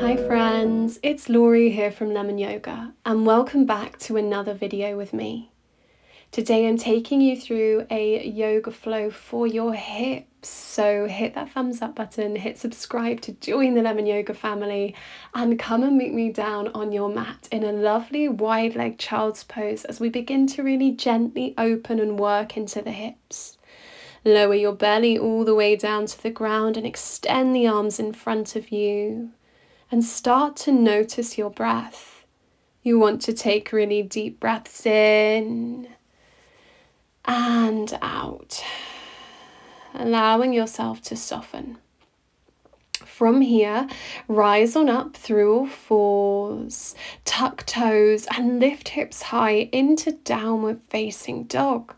Hi friends, it's Laurie here from Lemon Yoga and welcome back to another video with me. Today I'm taking you through a yoga flow for your hips, so hit that thumbs up button, hit subscribe to join the Lemon Yoga family and come and meet me down on your mat in a lovely wide leg child's pose as we begin to really gently open and work into the hips. Lower your belly all the way down to the ground and extend the arms in front of you. And start to notice your breath. You want to take really deep breaths in and out, allowing yourself to soften. From here, rise on up through all fours, tuck toes and lift hips high into downward facing dog,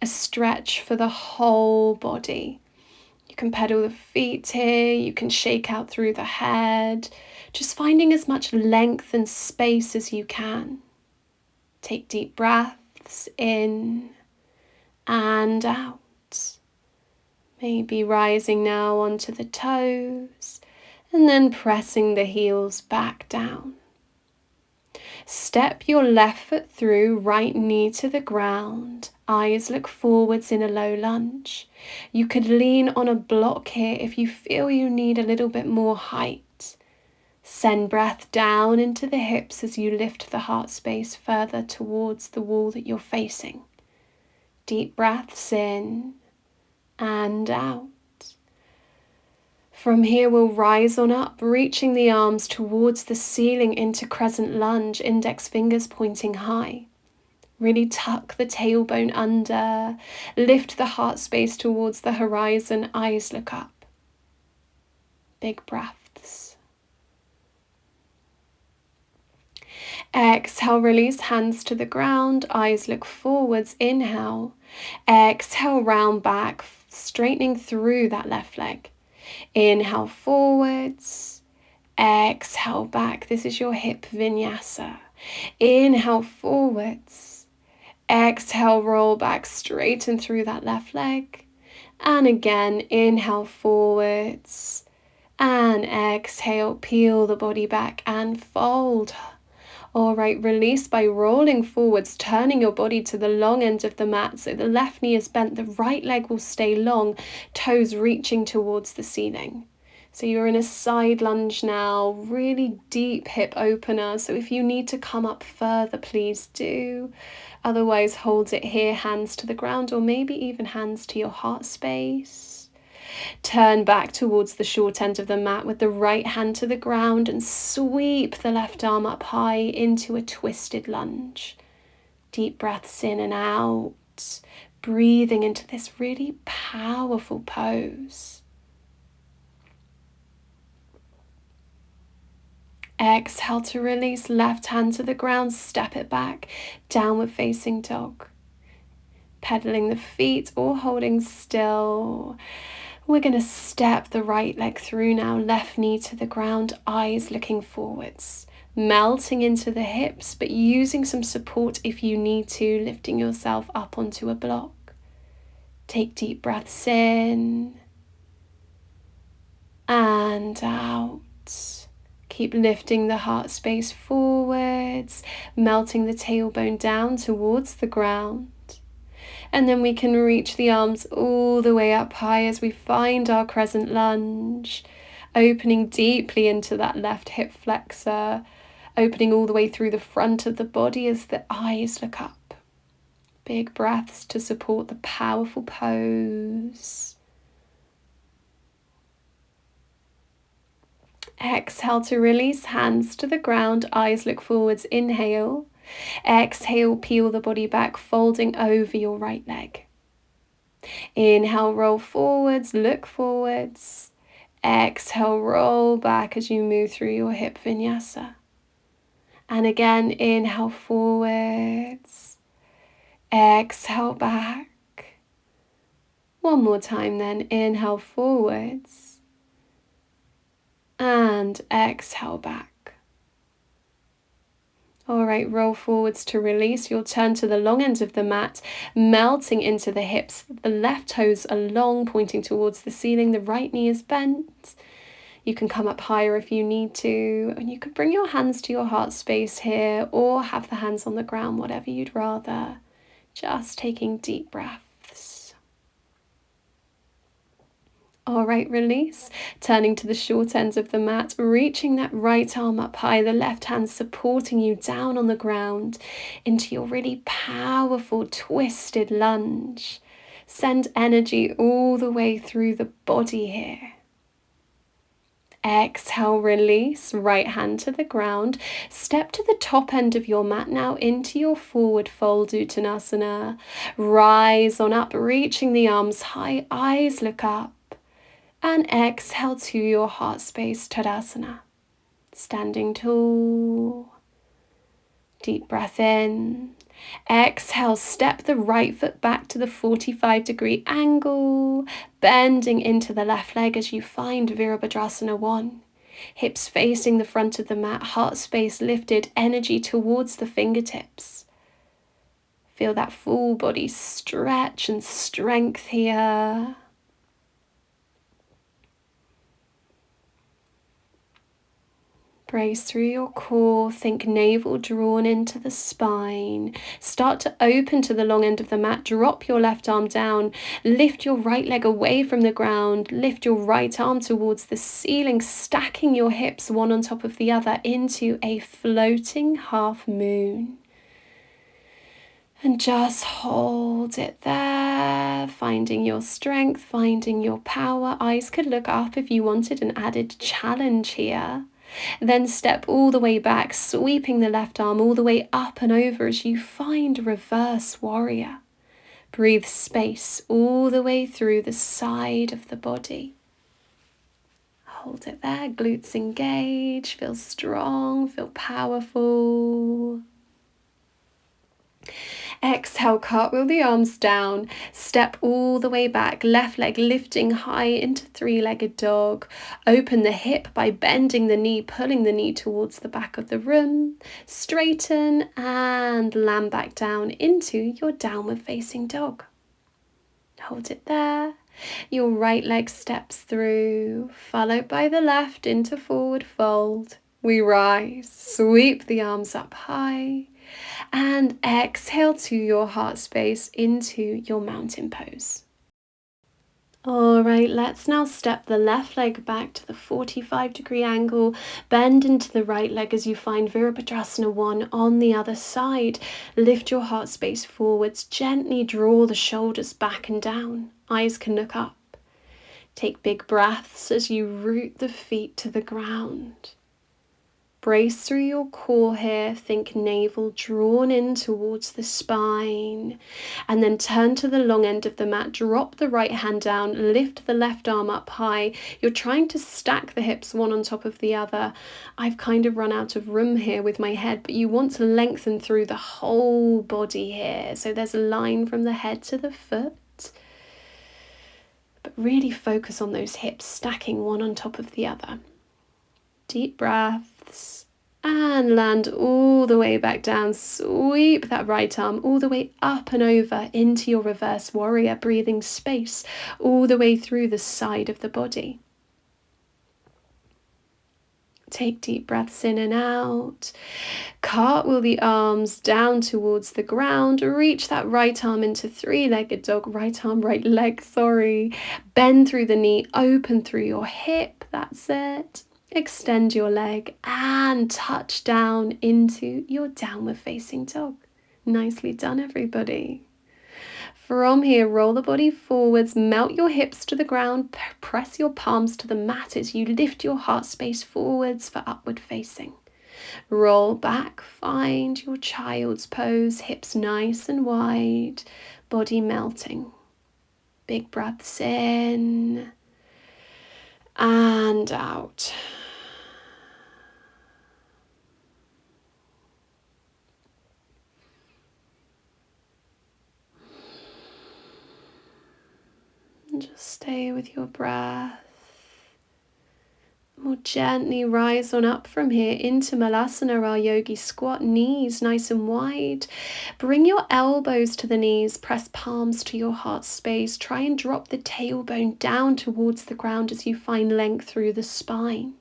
a stretch for the whole body. You can pedal the feet here, you can shake out through the head, just finding as much length and space as you can. Take deep breaths in and out. Maybe rising now onto the toes and then pressing the heels back down. Step your left foot through, right knee to the ground. Eyes look forwards in a low lunge. You could lean on a block here if you feel you need a little bit more height. Send breath down into the hips as you lift the heart space further towards the wall that you're facing. Deep breaths in and out. From here we'll rise on up, reaching the arms towards the ceiling into crescent lunge, index fingers pointing high. Really tuck the tailbone under, lift the heart space towards the horizon, eyes look up. Big breaths. Exhale, release hands to the ground, eyes look forwards, inhale. Exhale, round back, straightening through that left leg. Inhale forwards, exhale back. This is your hip vinyasa. Inhale forwards, exhale roll back, straighten through that left leg. And again, inhale forwards and exhale, peel the body back and fold. All right, release by rolling forwards, turning your body to the long end of the mat. So the left knee is bent, the right leg will stay long, toes reaching towards the ceiling. So you're in a side lunge now, really deep hip opener. So if you need to come up further, please do. Otherwise, hold it here, hands to the ground, or maybe even hands to your heart space. Turn back towards the short end of the mat with the right hand to the ground and sweep the left arm up high into a twisted lunge. Deep breaths in and out, breathing into this really powerful pose. Exhale to release, left hand to the ground, step it back, downward facing dog. Pedaling the feet or holding still. We're going to step the right leg through now, left knee to the ground, eyes looking forwards, melting into the hips, but using some support if you need to, lifting yourself up onto a block. Take deep breaths in and out. Keep lifting the heart space forwards, melting the tailbone down towards the ground. And then we can reach the arms all the way up high as we find our crescent lunge, opening deeply into that left hip flexor, opening all the way through the front of the body as the eyes look up. Big breaths to support the powerful pose. Exhale to release, hands to the ground, eyes look forwards, inhale. Exhale, peel the body back, folding over your right leg. Inhale, roll forwards, look forwards. Exhale, roll back as you move through your hip vinyasa. And again, inhale forwards. Exhale back. One more time then, inhale forwards. And exhale back. All right, roll forwards to release. You'll turn to the long end of the mat, melting into the hips. The left toes are long, pointing towards the ceiling. The right knee is bent. You can come up higher if you need to, and you can bring your hands to your heart space here or have the hands on the ground, whatever you'd rather. Just taking deep breaths. All right, release. Turning to the short ends of the mat, reaching that right arm up high, the left hand supporting you down on the ground into your really powerful twisted lunge. Send energy all the way through the body here. Exhale, release, right hand to the ground. Step to the top end of your mat now into your forward fold Uttanasana. Rise on up, reaching the arms high, eyes look up. And exhale to your heart space, Tadasana. Standing tall. Deep breath in. Exhale, step the right foot back to the 45-degree angle, bending into the left leg as you find Virabhadrasana 1. Hips facing the front of the mat, heart space lifted, energy towards the fingertips. Feel that full body stretch and strength here. Brace through your core, think navel drawn into the spine. Start to open to the long end of the mat, drop your left arm down, lift your right leg away from the ground, lift your right arm towards the ceiling, stacking your hips one on top of the other into a floating half moon. And just hold it there, finding your strength, finding your power. Eyes could look up if you wanted an added challenge here. Then step all the way back, sweeping the left arm all the way up and over as you find reverse warrior. Breathe space all the way through the side of the body. Hold it there, glutes engage, feel strong, feel powerful. Exhale, cartwheel the arms down, step all the way back, left leg lifting high into three-legged dog. Open the hip by bending the knee, pulling the knee towards the back of the room. Straighten and land back down into your downward facing dog. Hold it there. Your right leg steps through, followed by the left into forward fold. We rise, sweep the arms up high. And exhale to your heart space into your mountain pose. All right, let's now step the left leg back to the 45-degree angle, bend into the right leg as you find Virabhadrasana 1 on the other side. Lift your heart space forwards, gently draw the shoulders back and down. Eyes can look up. Take big breaths as you root the feet to the ground. Brace through your core here, think navel drawn in towards the spine, and then turn to the long end of the mat, drop the right hand down, lift the left arm up high. You're trying to stack the hips one on top of the other. I've kind of run out of room here with my head, but you want to lengthen through the whole body here. So there's a line from the head to the foot, but really focus on those hips stacking one on top of the other. Deep breaths and land all the way back down. Sweep that right arm all the way up and over into your reverse warrior, breathing space all the way through the side of the body. Take deep breaths in and out. Cartwheel the arms down towards the ground. Reach that right arm into three-legged dog. Right arm, right leg, sorry. Bend through the knee, open through your hip. That's it. Extend your leg and touch down into your downward facing dog. Nicely done, everybody. From here, roll the body forwards, melt your hips to the ground, press your palms to the mat as you lift your heart space forwards for upward facing. Roll back, find your child's pose, hips nice and wide, body melting. Big breaths in and out. And just stay with your breath. We'll gently rise on up from here into Malasana, our yogi squat, knees nice and wide. Bring your elbows to the knees, press palms to your heart space. Try and drop the tailbone down towards the ground as you find length through the spine.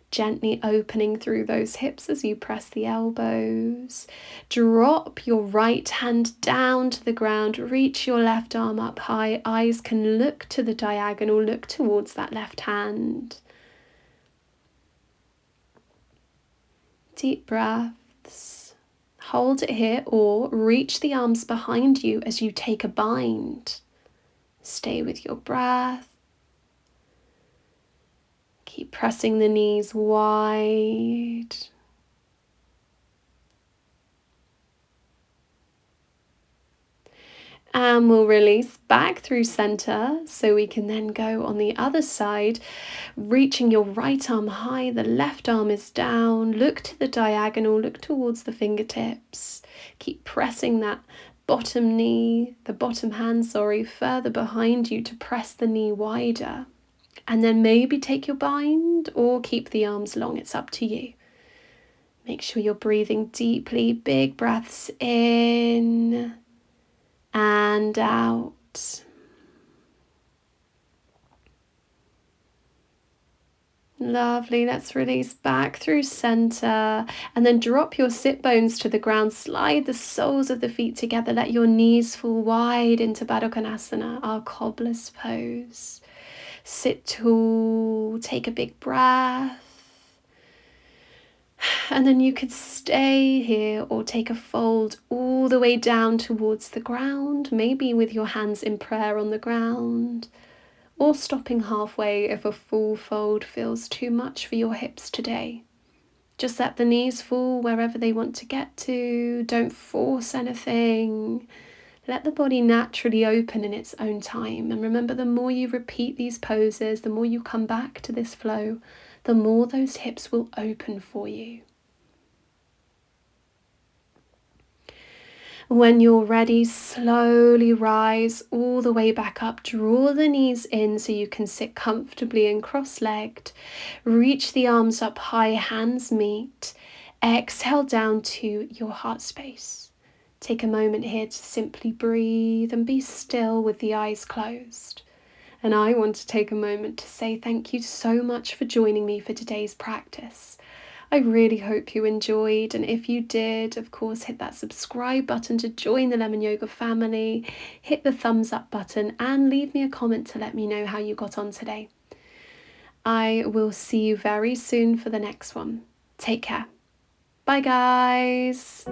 Gently opening through those hips as you press the elbows. Drop your right hand down to the ground. Reach your left arm up high. Eyes can look to the diagonal, look towards that left hand. Deep breaths. Hold it here or reach the arms behind you as you take a bind. Stay with your breath. Keep pressing the knees wide. And we'll release back through center so we can then go on the other side, reaching your right arm high, the left arm is down, look to the diagonal, look towards the fingertips. Keep pressing that bottom knee, the bottom hand, further behind you to press the knee wider. And then maybe take your bind or keep the arms long, it's up to you. Make sure you're breathing deeply, big breaths in and out. Lovely, let's release back through center and then drop your sit bones to the ground, slide the soles of the feet together, let your knees fall wide into Baddha Konasana, our cobbler's pose. Sit tall, take a big breath. And then you could stay here or take a fold all the way down towards the ground, maybe with your hands in prayer on the ground, or stopping halfway if a full fold feels too much for your hips today. Just let the knees fall wherever they want to get to. Don't force anything. Let the body naturally open in its own time. And remember, the more you repeat these poses, the more you come back to this flow, the more those hips will open for you. When you're ready, slowly rise all the way back up. Draw the knees in so you can sit comfortably and cross-legged. Reach the arms up high, hands meet. Exhale down to your heart space. Take a moment here to simply breathe and be still with the eyes closed. And I want to take a moment to say thank you so much for joining me for today's practice. I really hope you enjoyed, and if you did, of course, hit that subscribe button to join the Lemon Yoga family, hit the thumbs up button, and leave me a comment to let me know how you got on today. I will see you very soon for the next one. Take care. Bye, guys.